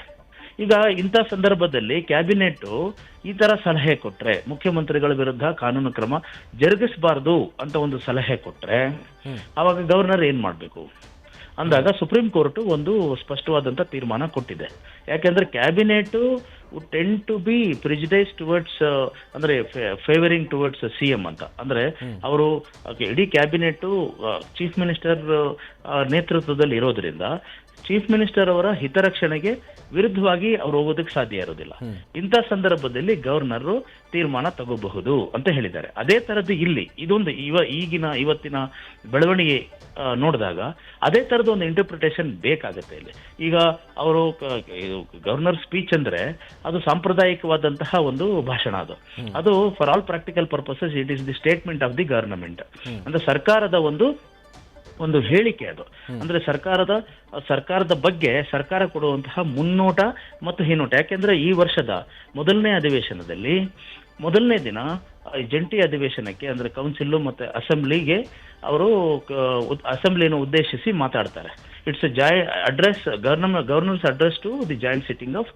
ಈಗ ಇಂಥ ಸಂದರ್ಭದಲ್ಲಿ ಕ್ಯಾಬಿನೆಟ್ ಈ ತರ ಸಲಹೆ ಕೊಟ್ರೆ, ಮುಖ್ಯಮಂತ್ರಿಗಳ ವಿರುದ್ಧ ಕಾನೂನು ಕ್ರಮ ಜರುಗಿಸಬಾರ್ದು ಅಂತ ಒಂದು ಸಲಹೆ ಕೊಟ್ರೆ ಅವಾಗ ಗವರ್ನರ್ ಏನ್ ಮಾಡ್ಬೇಕು ಅಂದಾಗ ಸುಪ್ರೀಂ ಕೋರ್ಟ್ ಒಂದು ಸ್ಪಷ್ಟವಾದಂತ ತೀರ್ಮಾನ ಕೊಟ್ಟಿದೆ. ಯಾಕೆಂದ್ರೆ cabinet tend to be prejudice towards ಅಂದ್ರೆ ಫೇವರಿಂಗ್ ಟುವರ್ಡ್ಸ್ ಸಿಎಂ ಅಂತ. ಅಂದ್ರೆ ಅವರು ಇಡೀ ಕ್ಯಾಬಿನೆಟ್ ಚೀಫ್ ಮಿನಿಸ್ಟರ್ ನೇತೃತ್ವದಲ್ಲಿ ಇರೋದ್ರಿಂದ ಚೀಫ್ ಮಿನಿಸ್ಟರ್ ಅವರ ಹಿತರಕ್ಷಣೆಗೆ ವಿರುದ್ಧವಾಗಿ ಅವ್ರು ಹೋಗೋದಕ್ಕೆ ಸಾಧ್ಯ ಇರೋದಿಲ್ಲ. ಇಂಥ ಸಂದರ್ಭದಲ್ಲಿ ಗವರ್ನರ್ ತೀರ್ಮಾನ ತಗೋಬಹುದು ಅಂತ ಹೇಳಿದ್ದಾರೆ. ಅದೇ ತರದ್ದು ಇಲ್ಲಿ ಇದೊಂದು ಇವತ್ತಿನ ಬೆಳವಣಿಗೆ ನೋಡಿದಾಗ ಅದೇ ತರದ ಒಂದು ಇಂಟರ್ಪ್ರಿಟೇಷನ್ ಬೇಕಾಗುತ್ತೆ ಇಲ್ಲಿ. ಈಗ ಅವರು ಗವರ್ನರ್ ಸ್ಪೀಚ್ ಅಂದ್ರೆ ಅದು ಸಾಂಪ್ರದಾಯಿಕವಾದಂತಹ ಒಂದು ಭಾಷಣ. ಅದು for all practical purposes it is the statement of the government. ಅಂದ್ರೆ ಸರ್ಕಾರದ ಒಂದು ಹೇಳಿಕೆ ಅದು. ಅಂದ್ರೆ ಸರ್ಕಾರದ ಬಗ್ಗೆ ಸರ್ಕಾರ ಕೊಡುವಂತಹ ಮುನ್ನೋಟ ಮತ್ತು ಹಿನ್ನೋಟ. ಯಾಕೆಂದ್ರೆ ಈ ವರ್ಷದ ಮೊದಲನೇ ಅಧಿವೇಶನದಲ್ಲಿ ಮೊದಲನೇ ದಿನ ಜಂಟಿ ಅಧಿವೇಶನಕ್ಕೆ ಅಂದ್ರೆ ಕೌನ್ಸಿಲ್ ಮತ್ತೆ ಅಸೆಂಬ್ಲಿಗೆ ಅವರು ಅಸೆಂಬ್ಲಿಯನ್ನು ಉದ್ದೇಶಿಸಿ ಮಾತಾಡ್ತಾರೆ. It's address governor's address to the joint sitting of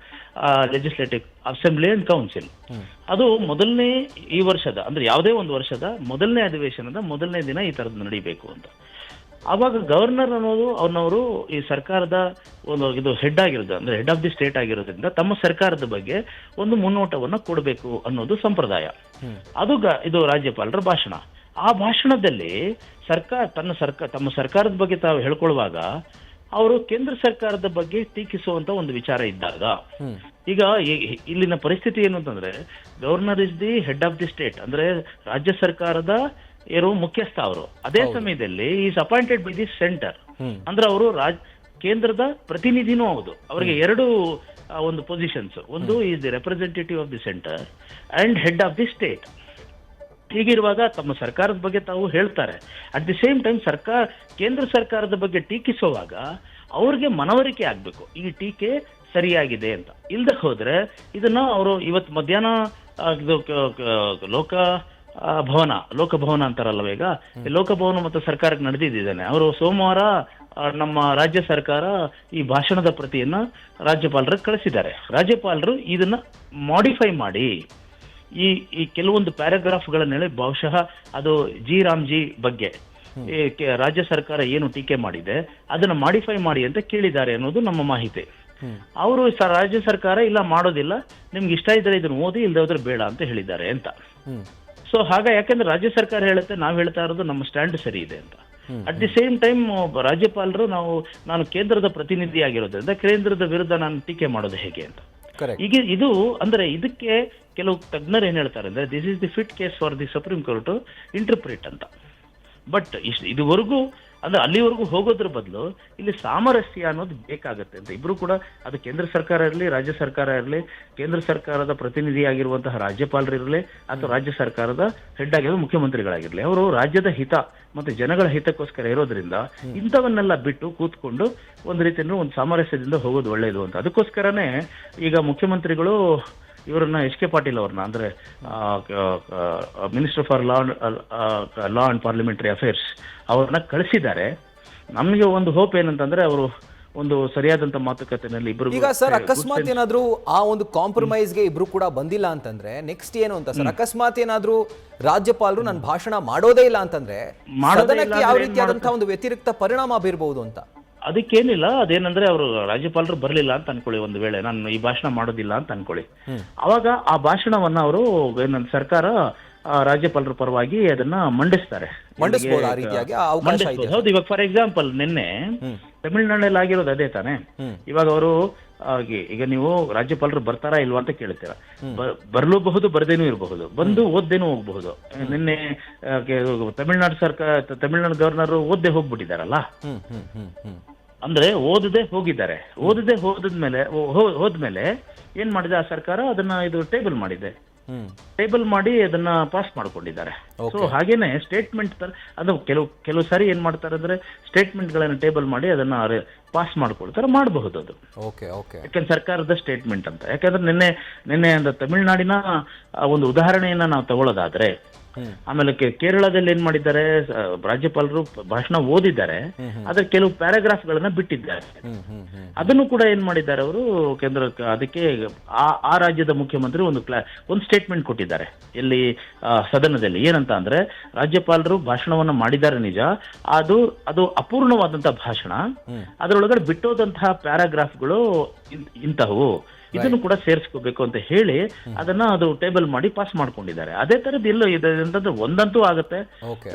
legislative assembly and council. ಅದು ಈ ವರ್ಷದ ಅಂದ್ರೆ ಯಾವುದೇ ಒಂದು ವರ್ಷದ ಮೊದಲನೇ ಅಧಿವೇಶನದ ಮೊದಲನೇ ದಿನ ಈ ತರದ್ದು ನಡೀಬೇಕು ಅಂತ. ಆವಾಗ ಗವರ್ನರ್ ಅನ್ನೋದು ಅವ್ರನ್ನವರು ಈ ಸರ್ಕಾರದ ಇದು ಹೆಡ್ ಆಗಿರೋದು ಅಂದ್ರೆ ಹೆಡ್ ಆಫ್ ದಿ ಸ್ಟೇಟ್ ಆಗಿರೋದ್ರಿಂದ ತಮ್ಮ ಸರ್ಕಾರದ ಬಗ್ಗೆ ಒಂದು ಮುನ್ನೋಟವನ್ನು ಕೊಡಬೇಕು ಅನ್ನೋದು ಸಂಪ್ರದಾಯ. ಇದು ರಾಜ್ಯಪಾಲರ ಭಾಷಣ. ಆ ಭಾಷಣದಲ್ಲಿ ತಮ್ಮ ಸರ್ಕಾರದ ಬಗ್ಗೆ ತಾವು ಹೇಳ್ಕೊಳ್ಳುವಾಗ ಅವರು ಕೇಂದ್ರ ಸರ್ಕಾರದ ಬಗ್ಗೆ ಟೀಕಿಸುವಂತ ಒಂದು ವಿಚಾರ ಇದ್ದಾಗ, ಈಗ ಇಲ್ಲಿನ ಪರಿಸ್ಥಿತಿ ಏನು ಅಂತಂದ್ರೆ governor is the head of the state ಅಂದ್ರೆ ರಾಜ್ಯ ಸರ್ಕಾರದ ಮುಖ್ಯಸ್ಥ ಅವರು. ಅದೇ ಸಮಯದಲ್ಲಿ is appointed by the centre ಅಂದ್ರೆ ಅವರು ಕೇಂದ್ರದ ಪ್ರತಿನಿಧಿನೂ ಹೌದು. ಅವರಿಗೆ ಎರಡು ಒಂದು ಪೊಸಿಷನ್ಸ್, ಒಂದು is the representative of the centre and head of the state. ಹೀಗಿರುವಾಗ ತಮ್ಮ ಸರ್ಕಾರದ ಬಗ್ಗೆ ತಾವು ಹೇಳ್ತಾರೆ. ಅಟ್ ದಿ ಸೇಮ್ ಟೈಮ್ ಕೇಂದ್ರ ಸರ್ಕಾರದ ಬಗ್ಗೆ ಟೀಕಿಸುವಾಗ ಅವ್ರಿಗೆ ಮನವರಿಕೆ ಆಗ್ಬೇಕು ಈ ಟೀಕೆ ಸರಿಯಾಗಿದೆ ಅಂತ. ಇಲ್ದ ಹೋದ್ರೆ ಇದನ್ನ ಅವರು ಇವತ್ತು ಮಧ್ಯಾಹ್ನ ಲೋಕಭವನ ಅಂತಾರಲ್ವ, ಈಗ ಲೋಕಭವನ ಮತ್ತು ಸರ್ಕಾರಕ್ಕೆ ನಡೆದಿದ್ದಾನೆ. ಅವರು ಸೋಮವಾರ ನಮ್ಮ ರಾಜ್ಯ ಸರ್ಕಾರ ಈ ಭಾಷಣದ ಪ್ರತಿಯನ್ನ ರಾಜ್ಯಪಾಲರಿಗೆ ಕಳಿಸಿದ್ದಾರೆ. ರಾಜ್ಯಪಾಲರು ಇದನ್ನ ಮಾಡಿಫೈ ಮಾಡಿ ಈ ಕೆಲವೊಂದು ಪ್ಯಾರಾಗ್ರಾಫ್ಗಳನ್ನೇಳಿ ಬಹುಶಃ ಅದು ರಾಮ್ಜಿ ಬಗ್ಗೆ ರಾಜ್ಯ ಸರ್ಕಾರ ಏನು ಟೀಕೆ ಮಾಡಿದೆ ಅದನ್ನ ಮಾಡಿಫೈ ಮಾಡಿ ಅಂತ ಕೇಳಿದ್ದಾರೆ ಅನ್ನೋದು ನಮ್ಮ ಮಾಹಿತಿ. ಅವರು ರಾಜ್ಯ ಸರ್ಕಾರ ಇಲ್ಲ ಮಾಡೋದಿಲ್ಲ, ನಿಮ್ಗೆ ಇಷ್ಟ ಇದ್ರೆ ಇದನ್ನ ಓದಿ, ಇಲ್ಲದೆ ಹೋದ್ರೆ ಬೇಡ ಅಂತ ಹೇಳಿದ್ದಾರೆ ಅಂತ. ಸೊ ಯಾಕಂದ್ರೆ ರಾಜ್ಯ ಸರ್ಕಾರ ಹೇಳುತ್ತೆ, ನಾವು ಹೇಳ್ತಾ ಇರೋದು ನಮ್ಮ ಸ್ಟ್ಯಾಂಡ್ ಸರಿ ಇದೆ ಅಂತ. ಅಟ್ ದಿ ಸೇಮ್ ಟೈಮ್ ರಾಜ್ಯಪಾಲರು ನಾನು ಕೇಂದ್ರದ ಪ್ರತಿನಿಧಿ ಆಗಿರೋದ್ರಿಂದ ಕೇಂದ್ರದ ವಿರುದ್ಧ ನಾನು ಟೀಕೆ ಮಾಡೋದು ಹೇಗೆ ಅಂತ. ಈಗ ಇದು ಅಂದ್ರೆ ಇದಕ್ಕೆ ಕೆಲವು ತಜ್ಞರು ಏನ್ ಹೇಳ್ತಾರೆ ಅಂದ್ರೆ, this is the fit case for the supreme court interpret ಅಂತ. ಬಟ್ ಇದುವರೆಗೂ ಅಂದ್ರೆ ಅಲ್ಲಿವರೆಗೂ ಹೋಗೋದ್ರ ಬದಲು ಇಲ್ಲಿ ಸಾಮರಸ್ಯ ಅನ್ನೋದು ಬೇಕಾಗತ್ತೆ ಅಂತ. ಇಬ್ರು ಕೂಡ, ಅದು ಕೇಂದ್ರ ಸರ್ಕಾರ ಇರಲಿ, ರಾಜ್ಯ ಸರ್ಕಾರ ಇರಲಿ, ಕೇಂದ್ರ ಸರ್ಕಾರದ ಪ್ರತಿನಿಧಿಯಾಗಿರುವಂತಹ ರಾಜ್ಯಪಾಲರು ಇರಲಿ, ಅಥವಾ ರಾಜ್ಯ ಸರ್ಕಾರದ ಹೆಡ್ ಆಗಿರೋ ಮುಖ್ಯಮಂತ್ರಿಗಳಾಗಿರ್ಲಿ, ಅವರು ರಾಜ್ಯದ ಹಿತ ಮತ್ತೆ ಜನಗಳ ಹಿತಕ್ಕೋಸ್ಕರ ಇರೋದ್ರಿಂದ ಇಂಥವನ್ನೆಲ್ಲ ಬಿಟ್ಟು ಕೂತ್ಕೊಂಡು ಒಂದು ರೀತಿಯಲ್ಲಿ ಒಂದು ಸಾಮರಸ್ಯದಿಂದ ಹೋಗೋದು ಒಳ್ಳೆಯದು ಅಂತ. ಅದಕ್ಕೋಸ್ಕರನೇ ಈಗ ಮುಖ್ಯಮಂತ್ರಿಗಳು ಇವರನ್ನ ಎಚ್ ಕೆ ಪಾಟೀಲ್ ಅವ್ರನ್ನ, ಅಂದ್ರೆ minister for law and parliamentary affairs ಅವ್ರನ್ನ ಕಳಿಸಿದ್ದಾರೆ. ನಮಗೆ ಒಂದು ಹೋಪ್ ಏನಂತಂದ್ರೆ, ಅವರು ಒಂದು ಸರಿಯಾದಂತ ಮಾತುಕತೆನಲ್ಲಿ ಇಬ್ರು. ಈಗ ಸರ್, ಅಕಸ್ಮಾತ್ ಏನಾದ್ರೂ ಆ ಒಂದು ಕಾಂಪ್ರಮೈಸ್ಗೆ ಇಬ್ರು ಕೂಡ ಬಂದಿಲ್ಲ ಅಂತಂದ್ರೆ ನೆಕ್ಸ್ಟ್ ಏನು ಅಂತ ಸರ್? ಅಕಸ್ಮಾತ್ ಏನಾದ್ರೂ ರಾಜ್ಯಪಾಲರು ನನ್ನ ಭಾಷಣ ಮಾಡೋದೇ ಇಲ್ಲ ಅಂತಂದ್ರೆ ಸದನಕ್ಕೆ ಯಾವ ರೀತಿಯಾದಂತಹ ಒಂದು ವ್ಯತಿರಿಕ್ತ ಪರಿಣಾಮ ಬೀರಬಹುದು ಅಂತ? ಅದಕ್ಕೇನಿಲ್ಲ, ಅದೇನಂದ್ರೆ ಅವರು ರಾಜ್ಯಪಾಲರು ಬರಲಿಲ್ಲ ಅಂತ ಅನ್ಕೊಳ್ಳಿ, ಒಂದು ವೇಳೆ ನಾನು ಈ ಭಾಷಣ ಮಾಡೋದಿಲ್ಲ ಅಂತ ಅನ್ಕೊಳ್ಳಿ, ಅವಾಗ ಆ ಭಾಷಣವನ್ನ ಅವರು ಸರ್ಕಾರ ರಾಜ್ಯಪಾಲರ ಪರವಾಗಿ ಅದನ್ನ ಮಂಡಿಸ್ತಾರೆ. ಹೌದು. ಇವಾಗ ಫಾರ್ ಎಕ್ಸಾಂಪಲ್ ನಿನ್ನೆ ತಮಿಳುನಾಡಲ್ಲಿ ಆಗಿರೋದು ಅದೇ ತಾನೆ. ಇವಾಗ ಅವರು ಈಗ ನೀವು ರಾಜ್ಯಪಾಲರು ಬರ್ತಾರಾ ಇಲ್ವಾ ಅಂತ ಕೇಳ್ತೀರಾ. ಬರ್ಲೂಬಹುದು, ಬರ್ದೇನೂ ಇರಬಹುದು, ಬಂದು ಓದ್ದೇನೂ ಹೋಗ್ಬಹುದು. ನಿನ್ನೆ ತಮಿಳುನಾಡು ಗವರ್ನರ್ ಓದ್ದೆ ಹೋಗ್ಬಿಟ್ಟಿದಾರಲ್ಲ, ಅಂದ್ರೆ ಓದದೆ ಹೋಗಿದ್ದಾರೆ. ಹೋದ್ಮೇಲೆ ಏನ್ ಮಾಡಿದೆ ಆ ಸರ್ಕಾರ, ಅದನ್ನ ಟೇಬಲ್ ಮಾಡಿದೆ. ಟೇಬಲ್ ಮಾಡಿ ಅದನ್ನ ಪಾಸ್ ಮಾಡ್ಕೊಂಡಿದ್ದಾರೆ. ಸೊ ಹಾಗೇನೆ ಸ್ಟೇಟ್ಮೆಂಟ್ ಅದು ಕೆಲವು ಸಾರಿ ಏನ್ ಮಾಡ್ತಾರೆ ಅಂದ್ರೆ, ಸ್ಟೇಟ್ಮೆಂಟ್ ಗಳನ್ನ ಟೇಬಲ್ ಮಾಡಿ ಅದನ್ನ ಪಾಸ್ ಮಾಡ್ಕೊಳ್ತಾರೆ, ಮಾಡಬಹುದು ಅದು. ಯಾಕಂದ್ರೆ ಸರ್ಕಾರದ ಸ್ಟೇಟ್ಮೆಂಟ್ ಅಂತ. ಯಾಕಂದ್ರೆ ನಿನ್ನೆ ತಮಿಳುನಾಡಿನ ಒಂದು ಉದಾಹರಣೆಯನ್ನ ನಾವು ತಗೊಳ್ಳೋದಾದ್ರೆ, ಆಮೇಲೆ ಕೇರಳದಲ್ಲಿ ಏನ್ ಮಾಡಿದ್ದಾರೆ, ರಾಜ್ಯಪಾಲರು ಭಾಷಣ ಓದಿದ್ದಾರೆ, ಅದ್ರ ಕೆಲವು ಪ್ಯಾರಾಗ್ರಾಫ್ ಗಳನ್ನ ಬಿಟ್ಟಿದ್ದಾರೆ. ಅದನ್ನು ಕೂಡ ಏನ್ ಮಾಡಿದ್ದಾರೆ ಅವರು, ಅದಕ್ಕೆ ಆ ರಾಜ್ಯದ ಮುಖ್ಯಮಂತ್ರಿ ಒಂದು ಸ್ಟೇಟ್ಮೆಂಟ್ ಕೊಟ್ಟಿದ್ದಾರೆ ಎಲ್ಲಿ ಸದನದಲ್ಲಿ. ಏನಂತ ಅಂದ್ರೆ, ರಾಜ್ಯಪಾಲರು ಭಾಷಣವನ್ನ ಮಾಡಿದ್ದಾರೆ ನಿಜ, ಅದು ಅಪೂರ್ಣವಾದಂತಹ ಭಾಷಣ, ಅದರೊಳಗಡೆ ಬಿಟ್ಟೋದಂತಹ ಪ್ಯಾರಾಗ್ರಾಫ್ಗಳು ಇಂತಹವು, ಇದನ್ನು ಕೂಡ ಸೇರಿಸ್ಕೋಬೇಕು ಅಂತ ಹೇಳಿ ಅದನ್ನ ಟೇಬಲ್ ಮಾಡಿ ಪಾಸ್ ಮಾಡ್ಕೊಂಡಿದ್ದಾರೆ. ಅದೇ ತರದ್ ಇಲ್ಲ ಇದಂತಂದ್ರೆ ಒಂದಂತೂ ಆಗುತ್ತೆ,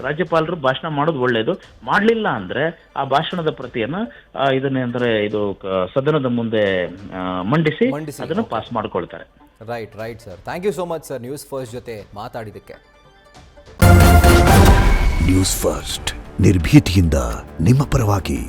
ರಾಜ್ಯಪಾಲರು ಭಾಷಣ ಮಾಡೋದು ಒಳ್ಳೇದು. ಮಾಡ್ಲಿಲ್ಲ ಅಂದ್ರೆ ಆ ಭಾಷಣದ ಪ್ರತಿಯನ್ನ ಇದು ಸದನದ ಮುಂದೆ ಮಂಡಿಸಿ ಅದನ್ನು ಪಾಸ್ ಮಾಡ್ಕೊಳ್ತಾರೆ. Right sir, thank you so much sir, News First ಜೊತೆ ಮಾತಾಡಿದಕ್ಕೆ. ನ್ಯೂಸ್ ಫಸ್ಟ್ ನಿರ್ಭೀತಿಯಿಂದ ನಿಮ್ಮ ಪರವಾಗಿ.